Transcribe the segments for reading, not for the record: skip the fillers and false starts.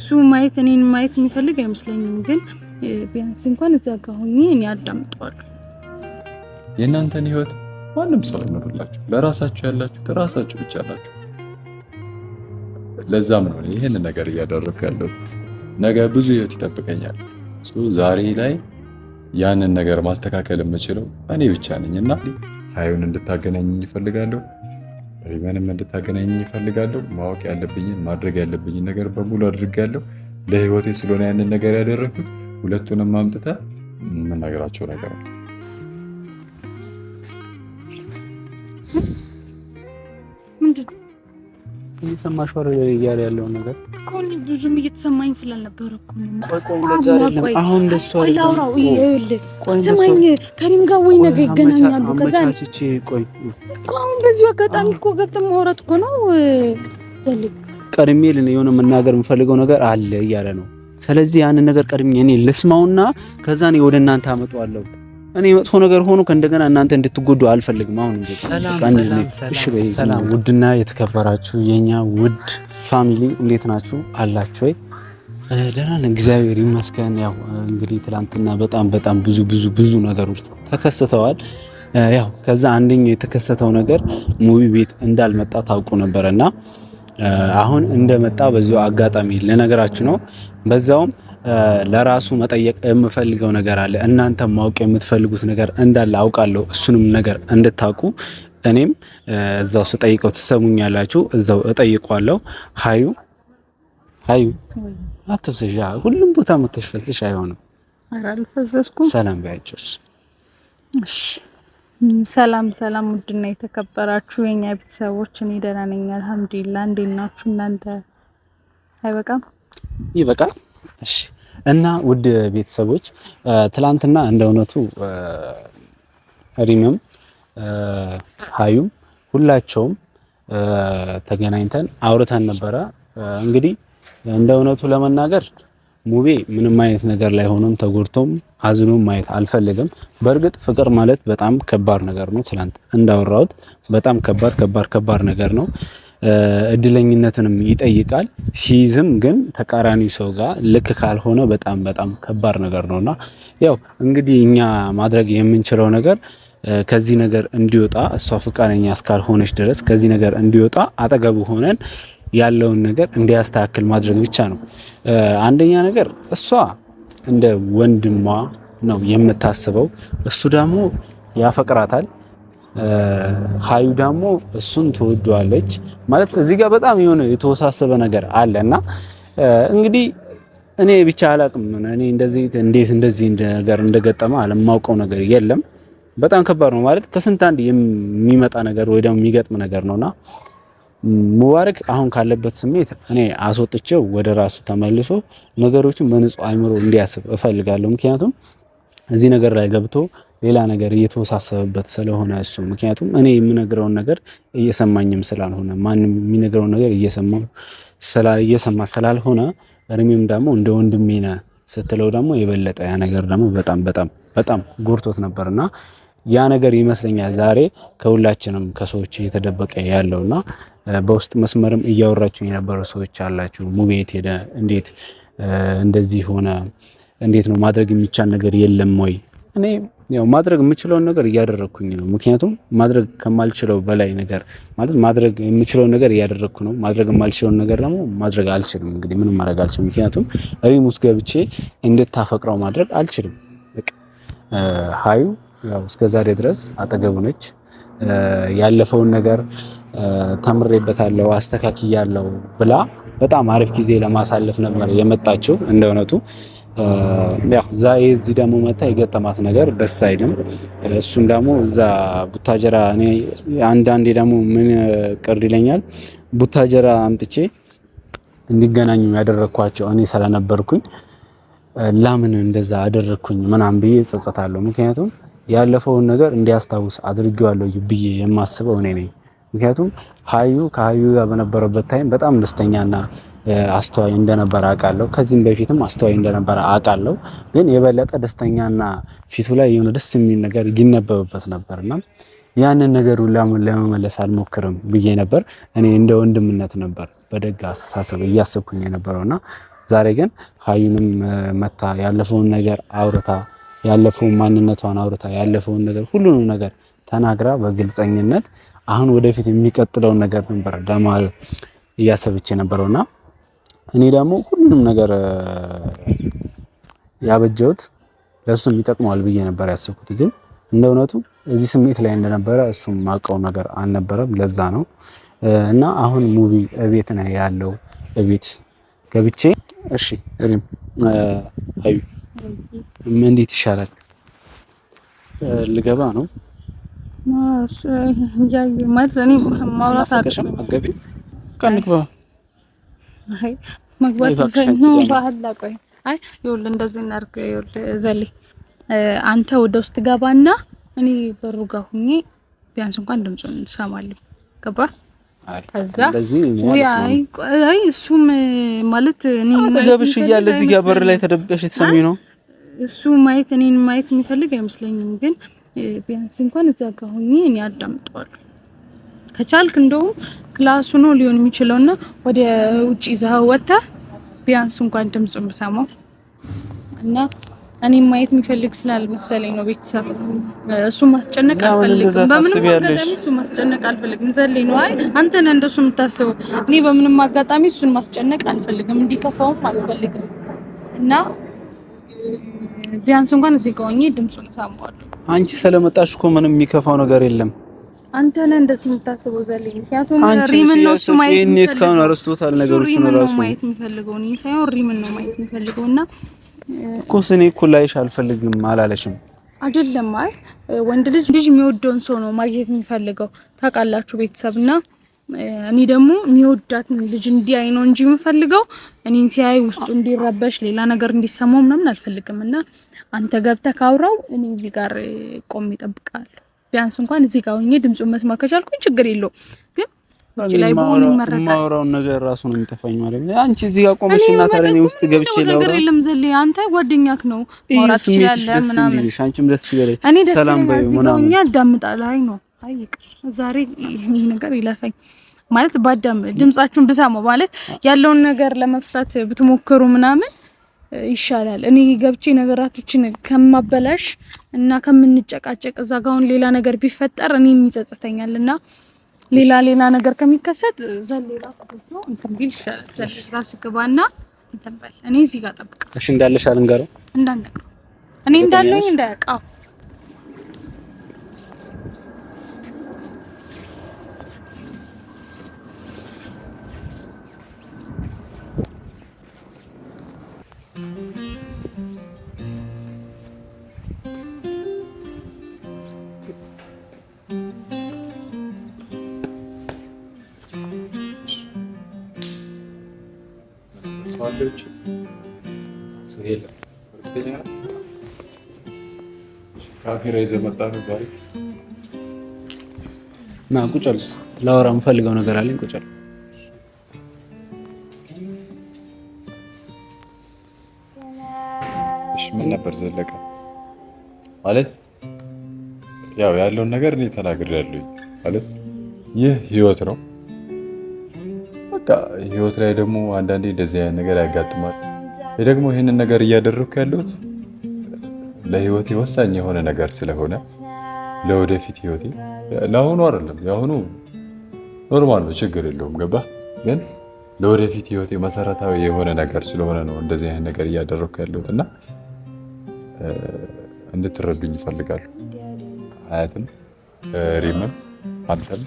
እሱ ማየት እኔን ማየት የሚፈልግ አይመስለኝም ግን ቢያንስ እንኳን እዛ ጋር ሆኜ እኔ አዳምጠዋለሁ። የእናንተን ህይወት ማንም ሰው አይኖርላችሁ። ለራሳችሁ ያላችሁ ራሳችሁ ብቻ ናችሁ። ለዛም ነው ይሄን ነገር እያደረኩ ያለሁት። ነገ ብዙ ህይወት ይጠብቀኛል። ዛሬ ላይ ያንን ነገር ማስተካከል የምችለው እኔ ብቻ ነኝና ሀዩን እንድታገናኝ እፈልጋለሁ። ሪመንም እንድታገናኝ እፈልጋለሁ። ማወቅ ያለብኝን ማድረግ ያለብኝን ነገር በሙሉ አድርጋለሁ። ለህይወቴ ስለሆነ ያንን ነገር ያደረኩት ሁለቱንም አምጥተህ የምናገራቸው ነገር አለ። ምንድን እየሰማሽ ወር እያለ ያለው ነገር እኮ እኔ ብዙም እየተሰማኝ ስላልነበረ እኮ ነው። አሁን ደስ አላውራው ስማኝ፣ ከሪም ጋር ወይ ነገ ይገናኛሉ። ከዛ ቆይ እኮ አሁን በዚሁ አጋጣሚ እኮ ገብተን ማውራት እኮ ነው። ዘልቅ ቀድሜ የሆነ መናገር የምፈልገው ነገር አለ እያለ ነው። ስለዚህ ያንን ነገር ቀድሜ እኔ ልስማውና ከዛ እኔ ወደ እናንተ አመጣዋለሁ። እኔ መጥፎ ነገር ሆኖ ከእንደገና እናንተ እንድትጎዱ አልፈልግም። አሁን ሰላም ውድና የተከበራችሁ የኛ ውድ ፋሚሊ እንዴት ናችሁ? አላችሁ ወይ? ደህና ነን፣ እግዚአብሔር ይመስገን። ያው እንግዲህ ትላንትና በጣም ብዙ ነገሮች ተከስተዋል። ያው ከዛ አንደኛው የተከሰተው ነገር ሙቪ ቤት እንዳልመጣ ታውቁ ነበርና አሁን እንደመጣ በዚሁ አጋጣሚ ለነገራችሁ ነው። በዛውም ለራሱ መጠየቅ የምፈልገው ነገር አለ። እናንተ ማወቅ የምትፈልጉት ነገር እንዳለ አውቃለሁ። እሱንም ነገር እንድታውቁ እኔም እዛው ስጠይቀው ትሰሙኛላችሁ፣ እዛው እጠይቋለሁ። ሀዩ አትፍስሽ፣ ሁሉም ቦታ የምትፈስሽ አይሆንም። አልፈዘዝኩም። ሰላም ባያችሁስ? እሺ ሰላም ውድና የተከበራችሁ የኛ ቤተሰቦች፣ እኔ ደህና ነኝ አልሐምዱሊላህ። እንዴት ናችሁ እናንተ? አይበቃም? ይበቃል። እሺ እና ውድ ቤተሰቦች ትላንትና እንደ እውነቱ ሪምም ሀዩም ሁላቸውም ተገናኝተን አውርተን ነበረ። እንግዲህ እንደ እውነቱ ለመናገር ሙቤ ምንም አይነት ነገር ላይ ሆኖም ተጎድቶም አዝኖም ማየት አልፈልግም። በእርግጥ ፍቅር ማለት በጣም ከባድ ነገር ነው። ትላንት እንዳወራሁት በጣም ከባድ ነገር ነው። እድለኝነትንም ይጠይቃል። ሲይዝም ግን ተቃራኒ ሰው ጋር ልክ ካልሆነ በጣም ከባድ ነገር ነውና ያው እንግዲህ እኛ ማድረግ የምንችለው ነገር ከዚህ ነገር እንዲወጣ እሷ ፍቃደኛ እስካልሆነች ድረስ ከዚህ ነገር እንዲወጣ አጠገቡ ሆነን ያለውን ነገር እንዲያስተካክል ማድረግ ብቻ ነው። አንደኛ ነገር እሷ እንደ ወንድሟ ነው የምታስበው፣ እሱ ደግሞ ያፈቅራታል። ሀዩ ደግሞ እሱን ትወደዋለች ማለት እዚህ ጋር በጣም የሆነ የተወሳሰበ ነገር አለና እንግዲህ እኔ ብቻ አላቅም። እኔ እንዴት እንደዚህ ነገር እንደገጠመ አለማውቀው ነገር የለም። በጣም ከባድ ነው ማለት ከስንት አንድ የሚመጣ ነገር ወይ ደግሞ የሚገጥም ነገር ነውና ሙባረክ አሁን ካለበት ስሜት እኔ አስወጥቼው ወደ ራሱ ተመልሶ ነገሮችን በንጹህ አይምሮ እንዲያስብ እፈልጋለሁ። ምክንያቱም እዚህ ነገር ላይ ገብቶ ሌላ ነገር እየተወሳሰበበት ስለሆነ እሱ ምክንያቱም እኔ የምነግረውን ነገር እየሰማኝም ስላልሆነ ማንም የሚነግረውን ነገር እየሰማ ስላልሆነ ሪሚም ደግሞ እንደ ወንድሜ ነህ ስትለው ደግሞ የበለጠ ያ ነገር ደግሞ በጣም ጎርቶት ነበርና ያ ነገር ይመስለኛል ዛሬ ከሁላችንም ከሰዎች እየተደበቀ ያለውና በውስጥ መስመርም እያወራችሁ የነበሩ ሰዎች አላችሁ። ሙቤት ሄደ፣ እንዴት እንደዚህ ሆነ፣ እንዴት ነው ማድረግ የሚቻል ነገር የለም ወይ? እኔ ያው ማድረግ የምችለውን ነገር እያደረኩኝ ነው። ምክንያቱም ማድረግ ከማልችለው በላይ ነገር ማለት ማድረግ የምችለውን ነገር እያደረኩ ነው። ማድረግ የማልችለውን ነገር ደግሞ ማድረግ አልችልም። እንግዲህ ምንም ማድረግ አልችልም። ምክንያቱም ሪም ውስጥ ገብቼ እንድታፈቅረው ማድረግ አልችልም። በቃ ሀዩ ያው እስከዛሬ ድረስ አጠገቡ ነች። ያለፈውን ነገር ተምሬበታለሁ፣ አስተካክያለሁ ብላ በጣም አሪፍ ጊዜ ለማሳለፍ ነበር የመጣችው እንደ እውነቱ። ያው እዚህ ደግሞ መታ የገጠማት ነገር ደስ አይልም። እሱም ደግሞ እዛ ቡታጀራ እኔ አንዳንዴ ደግሞ ምን ቅር ይለኛል ቡታጀራ አምጥቼ እንዲገናኙ ያደረኳቸው እኔ ስለነበርኩኝ ለምን እንደዛ አደረኩኝ ምናምን ብዬ ጸጸታለሁ። ምክንያቱም ያለፈውን ነገር እንዲያስታውስ አድርጌዋለሁ ብዬ የማስበው እኔ ነኝ። ምክንያቱም ከሀዩ ጋር በነበረበት ታይም በጣም ደስተኛና አስተዋይ እንደነበረ አውቃለሁ። ከዚህም በፊትም አስተዋይ እንደነበረ አውቃለሁ። ግን የበለጠ ደስተኛና ፊቱ ላይ የሆነ ደስ የሚል ነገር ይነበብበት ነበርና ያንን ነገር ለመመለስ አልሞክርም ብዬ ነበር። እኔ እንደ ወንድምነት ነበር በደግ አስተሳሰብ እያሰብኩኝ የነበረውና ዛሬ ግን ሀዩንም መታ ያለፈውን ነገር አውርታ ያለፈውን ማንነቷን አውርታ ያለፈውን ነገር ሁሉንም ነገር ተናግራ በግልጸኝነት አሁን ወደፊት የሚቀጥለውን ነገር ነበር ደማ እያሰበች የነበረውና እኔ ደግሞ ሁሉንም ነገር ያበጀሁት ለሱም ይጠቅመዋል ብዬ ነበር ያሰብኩት። ግን እንደ እውነቱ እዚህ ስሜት ላይ እንደነበረ እሱም ማውቀው ነገር አልነበረም። ለዛ ነው እና አሁን ሙቪ እቤት ነው ያለው። እቤት ገብቼ እሺ ሪም ሀዩ እንዴት ይሻላል? ልገባ ነው ማለት እኔ ማውራት አገቢ ከንግባ አይ መግባት ነው ባህል ቆይ አይ ይኸውልህ እንደዚህ እናድርግ። ይኸውልህ ዘሌ አንተ ወደ ውስጥ ገባና እኔ በሩ ጋር ሁኜ ቢያንስ እንኳን ድምፁን እንሰማለን። ገባ? ከዛ አይ እሱም ማለት እኔ አጠገብሽ እያለ እዚህ ጋር በር ላይ ተደብቀሽ ትሰሚ ነው። እሱ ማየት እኔን ማየት የሚፈልግ አይመስለኝም። ግን ቢያንስ እንኳን እዛ ጋር ሁኜ እኔ አዳምጠዋለሁ። ከቻልክ እንደውም ክላሱ ነው ሊሆን የሚችለውና ወደ ውጪ ይዘኸው ወጥተህ ቢያንስ እንኳን ድምፁን ብሰማው እና እኔ ማየት የሚፈልግ ስላልመሰለኝ ነው። ቤተሰብ እሱ ማስጨነቅ አልፈልግም። በምንም አጋጣሚ እሱ ማስጨነቅ አልፈልግም። ዘሌ ነው አይ አንተ ነህ እንደሱ የምታስበው። እኔ በምንም አጋጣሚ እሱን ማስጨነቅ አልፈልግም፣ እንዲከፋውም አልፈልግም እና ቢያንስ እንኳን እዚህ ከሆኜ ድምፁን እሰማዋለሁ። አንቺ ስለመጣሽ እኮ ምንም የሚከፋው ነገር የለም። አንተ ነህ እንደሱ የምታስበው ዘሌ። ምክንያቱም ሪምን ነው እሱ ማየት እኔ እስካሁን አረስቶታል ነገሮችን ራሱ ማየት የሚፈልገው እኔ ሳይሆን ሪምን ነው ማየት የሚፈልገውና እኮ እኔ እኮ ላይሽ አልፈልግም አላለሽም አይደለም? አይ ወንድ ልጅ የሚወደውን ሰው ነው ማግኘት የሚፈልገው ታውቃላችሁ ቤተሰብና እኔ ደግሞ የሚወዳት ልጅ እንዲያይ ነው እንጂ የምፈልገው እኔን ሲያይ ውስጡ እንዲረበሽ ሌላ ነገር እንዲሰማው ምናምን አልፈልግምና አንተ ገብተህ ካውራው እኔ እዚህ ጋር ቆሜ እጠብቃለሁ። ቢያንስ እንኳን እዚህ ጋር ሆኜ ድምፁን መስማት ከቻልኩኝ ችግር የለውም። ግን ውጪ ላይ ቦን ይመረጣል። ማውራውን ነገር ራሱ ነው የሚተፋኝ ማለት ነው። አንቺ እዚህ ጋር ቆመሽ እና ታረኔ ውስጥ ገብቼ ላውራ ነገር የለም ዘሌ። አንተ ጓደኛክ ነው ማውራት ይችላል ምናምን። አንቺም ደስ ይበለሽ ሰላም በይ ምናምን እኛ አዳምጣለሁ። አይ ነው አይ ይቅር ዛሬ ይሄ ነገር ይለፈኝ ማለት ባዳም ድምጻችሁን ብሰማው ማለት ያለውን ነገር ለመፍታት ብትሞክሩ ምናምን ይሻላል። እኔ ገብቼ ነገራቶችን ከማበላሽ እና ከምንጨቃጨቅ እዛ ጋር አሁን ሌላ ነገር ቢፈጠር እኔም ይጸጽተኛልና ሌላ ነገር ከሚከሰት ዘሌላ ቆጥቶ እንትን ቢል ይሻላል። ዘሌ ራስ ግባና እንትን በል። እኔ እዚህ ጋር ጠብቅ። እሺ እንዳለሽ አልንገረው እንዳነግረው እኔ እንዳለኝ እንዳያውቃው ሰዋለች ሰሄለ ወርተኛ ካፌራ ይዘመጣ ነው ዛሬ ና ቁጭል ላወራ የምፈልገው ነገር አለኝ። ቁጭል እሺ ምን ነበር ዘለቀ ማለት ያው ያለውን ነገር እኔ ተናግሬያለሁ ማለት ይህ ህይወት ነው። ህይወት ላይ ደግሞ አንዳንዴ እንደዚህ አይነት ነገር ያጋጥማል። ደግሞ ይሄንን ነገር እያደረኩ ያለሁት ለህይወቴ ወሳኝ የሆነ ነገር ስለሆነ ለወደፊት ህይወቴ ለአሁኑ አይደለም። የአሁኑ ኖርማል ነው፣ ችግር የለውም። ገባህ? ግን ለወደፊት ህይወቴ መሰረታዊ የሆነ ነገር ስለሆነ ነው እንደዚህ አይነት ነገር እያደረኩ ያለሁት እና እንድትረዱኝ እፈልጋለሁ። አያትም ሪምም አንተም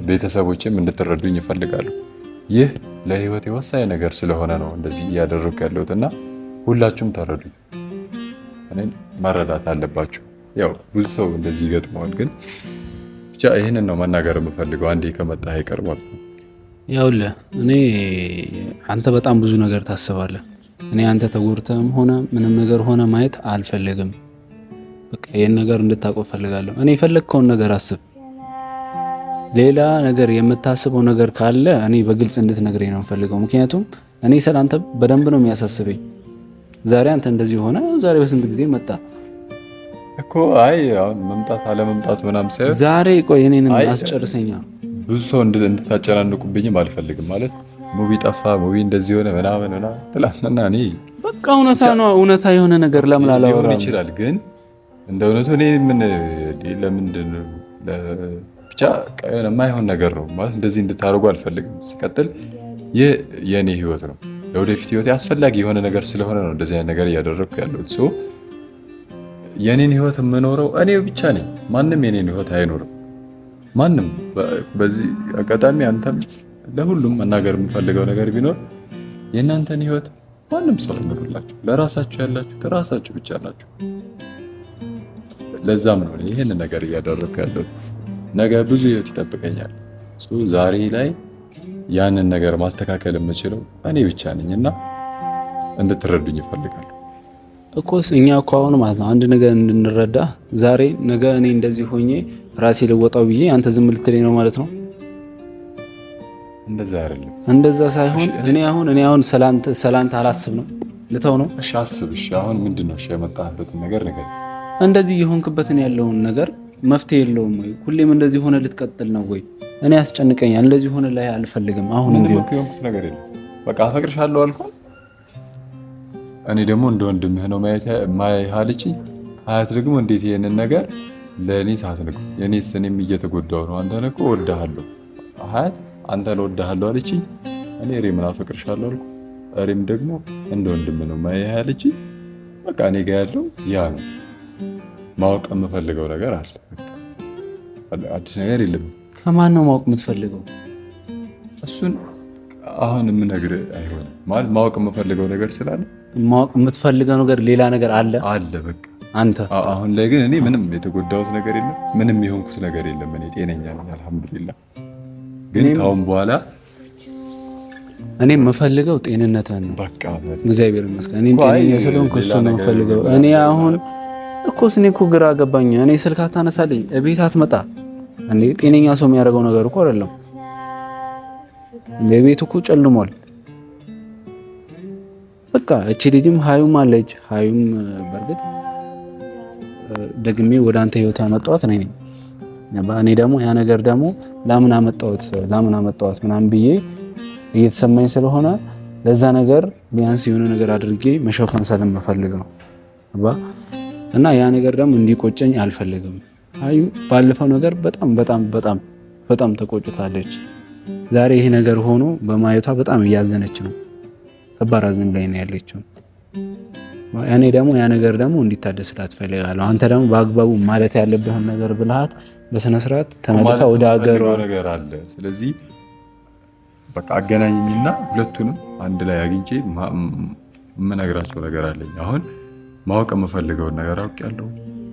ቤተሰቦችም እንድትረዱኝ እፈልጋለሁ። ይህ ለህይወቴ ወሳኝ ነገር ስለሆነ ነው እንደዚህ እያደረኩ ያለሁት እና ሁላችሁም ተረዱኝ። እኔን መረዳት አለባችሁ። ያው ብዙ ሰው እንደዚህ ይገጥመዋል፣ ግን ብቻ ይህንን ነው መናገር የምፈልገው አንዴ ከመጣህ አይቀር ማለት ነው። ያውልህ እኔ አንተ በጣም ብዙ ነገር ታስባለህ። እኔ አንተ ተጎድተህም ሆነ ምንም ነገር ሆነ ማየት አልፈልግም። በቃ ይሄን ነገር እንድታውቀው ፈልጋለሁ። እኔ የፈለግከውን ነገር አስብ። ሌላ ነገር የምታስበው ነገር ካለ እኔ በግልጽ እንድትነግረኝ ነው የምፈልገው። ምክንያቱም እኔ ስላንተ በደንብ ነው የሚያሳስበኝ። ዛሬ አንተ እንደዚህ ሆነ፣ ዛሬ በስንት ጊዜ መጣ እኮ። አይ አሁን መምጣት አለ መምጣት ምናምን ሳይሆን ዛሬ ቆይ እኔን አስጨርሰኛ። ብዙ ሰው እንድታጨናንቁብኝም አልፈልግም ማለት ሙቪ ጠፋ ሙቪ እንደዚህ ሆነ ምናምን ትላንትና እኔ በቃ እውነታ ነው እውነታ የሆነ ነገር ለምን አላወራም ይችላል ግን እንደ እውነቱ እኔ ምን ለምንድን ብቻ የማይሆን ነገር ነው ማለት እንደዚህ እንድታደርጉ አልፈልግም። ሲቀጥል ይህ የኔ ህይወት ነው ለወደፊት ህይወት አስፈላጊ የሆነ ነገር ስለሆነ ነው እንደዚህ አይነት ነገር እያደረግኩ ያለሁት። ሶ የኔን ህይወት የምኖረው እኔ ብቻ ነኝ። ማንም የኔን ህይወት አይኖርም። ማንም በዚህ አጋጣሚ አንተም ለሁሉም መናገር የምፈልገው ነገር ቢኖር የእናንተን ህይወት ማንም ሰው አይኖርላችሁ። ለራሳችሁ ያላችሁ ራሳችሁ ብቻ ናችሁ። ለዛም ነው ይሄን ነገር እያደረግኩ ያለሁት። ነገ ብዙ ህይወት ይጠብቀኛል። ዛሬ ላይ ያንን ነገር ማስተካከል የምችለው እኔ ብቻ ነኝና እንድትረዱኝ እፈልጋለሁ እኮስ እኛ እኮ አሁን ማለት ነው አንድ ነገር እንድንረዳ ዛሬ ነገ እኔ እንደዚህ ሆኜ ራሴ ልወጣው ብዬ አንተ ዝም ልትለኝ ነው ማለት ነው? እንደዛ አይደለም። እንደዛ ሳይሆን እኔ አሁን ሰላንተ አላስብ ነው ልተው ነው። እሺ አስብ። እሺ አሁን ምንድነው እሺ የመጣህበት ነገር ነገር እንደዚህ የሆንክበትን ያለውን ነገር መፍትሄ የለውም ወይ? ሁሌም እንደዚህ ሆነ ልትቀጥል ነው ወይ? እኔ ያስጨንቀኛል። እንደዚህ ሆነ ላይ አልፈልግም። አሁን ቢሆን የሆንኩት ነገር የለም። በቃ አፈቅርሻለሁ አልኩህ። እኔ ደግሞ እንደ ወንድምህ ነው ማይሃልጪ ሀያት ደግሞ እንዴት ይሄንን ነገር ለእኔ ሳትነግረው የኔስ እኔም እየተጎዳሁ ነው። አንተን እኮ እወድሃለሁ ሀያት አንተን እወድሃለሁ አለችኝ። እኔ ሪምን አፈቅርሻለሁ አልኩ። ሪም ደግሞ እንደ ወንድምህ ነው ማይሃልጪ። በቃ እኔ ጋር ያለው ያ ነው። ማወቅ የምፈልገው ነገር አለ። አዲስ ነገር የለም። ከማን ነው ማወቅ የምትፈልገው? እሱን አሁን የምነግርህ አይሆንም። ማለት ማወቅ የምፈልገው ነገር ስላለ ማወቅ የምትፈልገው ነገር ሌላ ነገር አለ በቃ አንተ አሁን ላይ ግን እኔ ምንም የተጎዳሁት ነገር የለም። ምንም የሆንኩት ነገር የለም። እኔ ጤነኛ ነኝ አልሐምዱሊላህ። ግን ካሁን በኋላ እኔ የምፈልገው ጤንነትህን ነው። በቃ እግዚአብሔር ይመስገን። እኔ ጤነኛ ስለሆንኩ እሱ ነው የምፈልገው። እኔ አሁን እኔ እኮ ግራ ገባኝ። እኔ ስልክ አታነሳልኝ፣ ቤት አትመጣ። እኔ ጤነኛ ሰው የሚያደርገው ነገር እኮ አይደለም። ቤቱ እኮ ጨልሟል። በቃ እቺ ልጅም ሀዩም አለች። ሀዩም በእርግጥ ደግሜ ወደ አንተ ህይወት ያመጣኋት እኔ ነኝ። እኔ ደግሞ ያ ነገር ደግሞ ለምን አመጣኋት ምናምን ብዬ እየተሰማኝ ስለሆነ ለዛ ነገር ቢያንስ የሆነ ነገር አድርጌ መሸፈን ስለምፈልግ ነው እና ያ ነገር ደግሞ እንዲቆጨኝ አልፈልግም። ሀዩ ባለፈው ነገር በጣም ተቆጭታለች። ዛሬ ይሄ ነገር ሆኖ በማየቷ በጣም እያዘነች ነው። ከባድ ሐዘን ላይ ነው ያለችው። ያኔ ደግሞ ያ ነገር ደግሞ እንዲታደስላት ፈልጋለሁ። አንተ ደግሞ በአግባቡ ማለት ያለብህን ነገር ብልሃት በስነ ስርዓት ተመልሳ ወደ ሀገሯ ነገር አለ። ስለዚህ በቃ አገናኝኝና ሁለቱንም አንድ ላይ አግኝቼ የምነግራቸው ነገር አለኝ። አሁን ማወቅ የምፈልገውን ነገር አውቄያለሁ።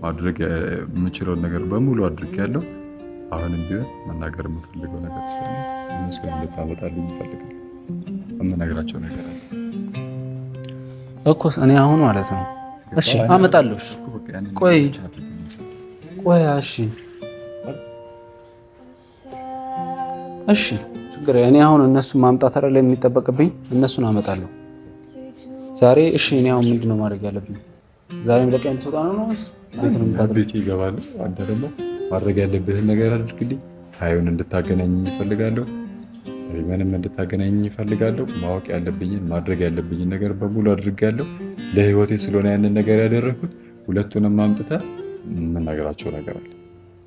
ማድረግ የምችለውን ነገር በሙሉ አድርጌያለሁ። አሁንም ቢሆን መናገር የምፈልገው ነገር ስላለ እነሱን እንድታመጣልኝ እፈልጋለሁ። የምነግራቸው ነገር አለ እኮ እኔ አሁን ማለት ነው። እሺ አመጣለሁ። ቆይ እሺ ችግር እኔ አሁን እነሱን ማምጣት አይደለም የሚጠበቅብኝ፣ እነሱን አመጣለሁ ዛሬ። እሺ እኔ አሁን ምንድነው ማድረግ ያለብኝ? ዛሬም ለቀን ትወጣ ነው ቤት ይገባል። አንተ ደግሞ ማድረግ ያለብህን ነገር አድርግልኝ። ሀዩን እንድታገናኝ እፈልጋለሁ። ምንም እንድታገናኝ እፈልጋለሁ። ማወቅ ያለብኝን ማድረግ ያለብኝን ነገር በሙሉ አድርጋለሁ። ለህይወቴ ስለሆነ ያንን ነገር ያደረኩት። ሁለቱንም አምጥተህ የምናገራቸው ነገር አለ።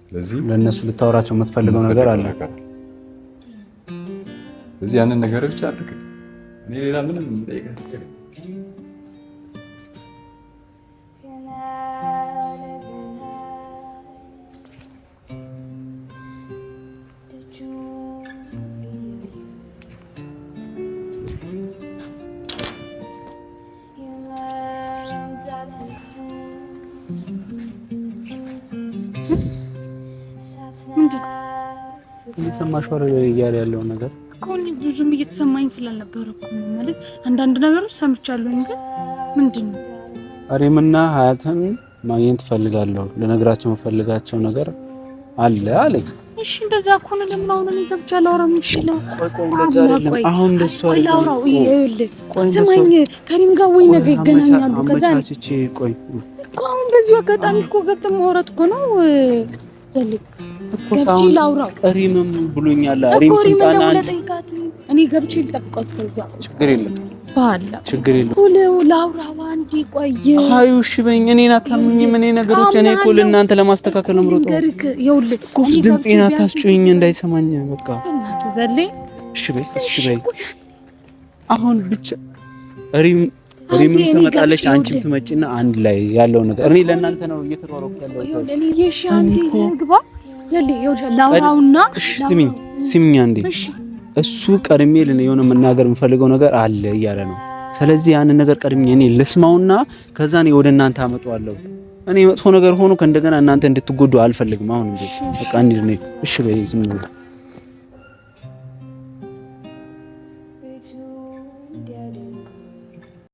ስለዚህ ለእነሱ ልታወራቸው የምትፈልገው ነገር አለ። ስለዚህ ያንን ነገር ብቻ አድርግልኝ። እኔ ሌላ ምንም የምጠይቅህ እየሰማሽው አይደል እያለ ያለው ነገር እኮ እኔ ብዙም እየተሰማኝ ስላልነበረ እኮ ማለት አንዳንድ ነገሮች ሰምቻለሁኝ። ግን ምንድነው ሪምና ሀያትን ማግኘት ፈልጋለሁ፣ ለነገራቸው የምፈልጋቸው ነገር አለ አለኝ። እሺ እንደዛ ከሆነ ለምን አሁን እኔ ገብቻ ላውራም ይችላል። አሁን እንደሱ ላውራው ይኸውልህ፣ ስማኝ ከሪም ጋር ወይ ነገ ይገናኛሉ። ከዛ ቆይ አሁን በዚሁ አጋጣሚ እኮ ገብተን ማውራት እኮ ነው። ዘል ገብቼ ላውራው ሪምም ብሎኛል። ሪም ትምጣና እኔ ገብቼ ልጠብቀው እስከዛ ችግር የለም ባላ ችግር የለም። ላውራው አንዴ ቆይ ሀዩ እሺ በይኝ። እኔን አታምኚኝም። እኔ ነገሮች እኔ እኮ ለእናንተ ለማስተካከል ነው የምሮጠው። ይኸውልህ ድምፄን አታስጮኝ እንዳይሰማኝ በቃ ዘል እሺ በይ አሁን ብቻ ሪም ትመጣለች፣ አንቺም ትመጪና አንድ ላይ ያለው ነገር እኔ ለእናንተ ነው እየተሯሯኩ ያለው። እኔ የሻንዲ ግባ ዘል ላውራውና ስሚኝ አንዴ እሱ ቀድሜ የሆነ መናገር የምፈልገው ነገር አለ እያለ ነው። ስለዚህ ያንን ነገር ቀድሜ እኔ ልስማውና ከዛ እኔ ወደ እናንተ አመጣዋለሁ። እኔ መጥፎ ነገር ሆኖ ከእንደገና እናንተ እንድትጎዱ አልፈልግም። አሁን እንዴ በቃ እንዴ እሺ በይ ዝም ብሎ